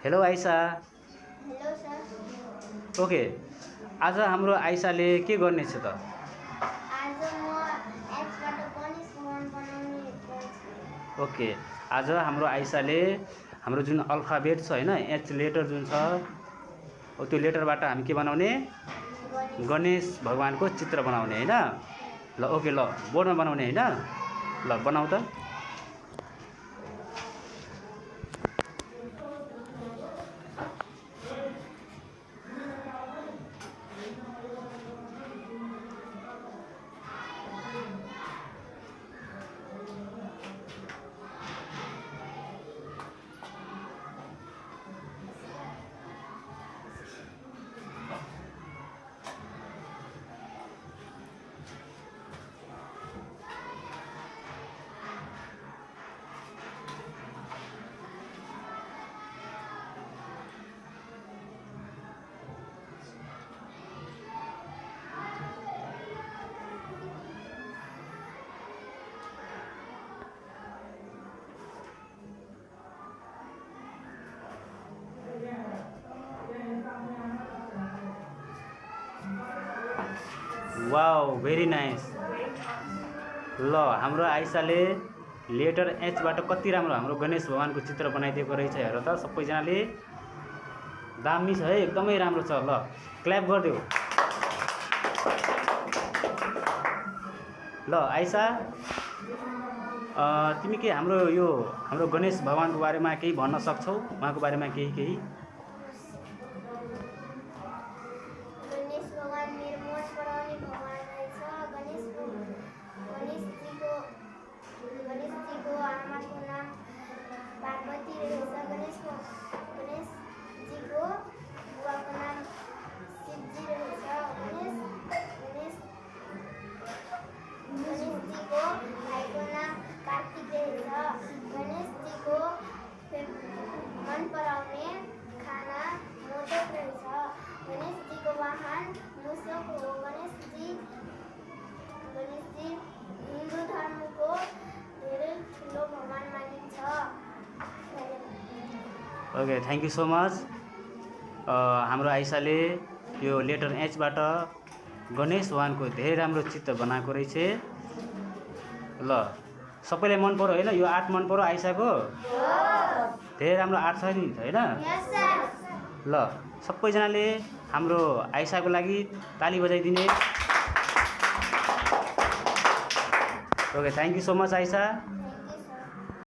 Hello Aisa. Hello sir. Okay, आज हाम्रो आइसाले के गर्नेछ त? आज म एक्सबाट गणेश भवन बनाउने छु। ओके, आज हाम्रो आइसाले हाम्रो जुन अल्फाबेट छ हैन, एच लेटर जुन छ त्यो लेटरबाट हामी के बनाउने? गणेश भगवानको चित्र बनाउने हैन। ल ओके, ल बोर्डमा बनाउने हैन। ल बनाऊ त। Wow, very nice. ल हाम्रो आइसाले लेटर एचबाट कति राम्रो हाम्रो गणेश भगवानको चित्र बनाइदिएको रहेछ। हेर त सबैजनाले, दामी छ है, एकदमै राम्रो छ। ल क्ल्याप गरिदेऊ। ल आइसा, तिमी के हाम्रो गणेश भगवानको बारेमा केही भन्न सक्छौ? उहाँको बारेमा केही? गणेश भगवान मेरो मन पराउने भगवान रहेछ। गणेशजीको आमाको नाम पार्वती रहेछ। गणेशजीको बुवाको नाम शिवजी रहेछ। गणेशजीको भाइको नाम कार्तिक रहेछ। गणेशजीको मन पराउने खाना मोदक रहेछ। गणेशजीको वाहन मूषक हो। गणेशजी हिन्दू धर्मको धेरै ठुलो भगवान मानिन्छ। Okay, thank you so much. हाम्रो आइसाले यो लेटर एचबाट गणेश भगवानको धेरै राम्रो चित्र बनाएको रहेछ। ल सबैलाई मन पर्यो होइन? यो आर्ट मन पर्यो आइसाको? धेरै राम्रो आर्ट छ नि होइन? ल सबैजनाले हाम्रो आइसाको लागि ताली बजाइदिने। Okay, thank you so much Aisa.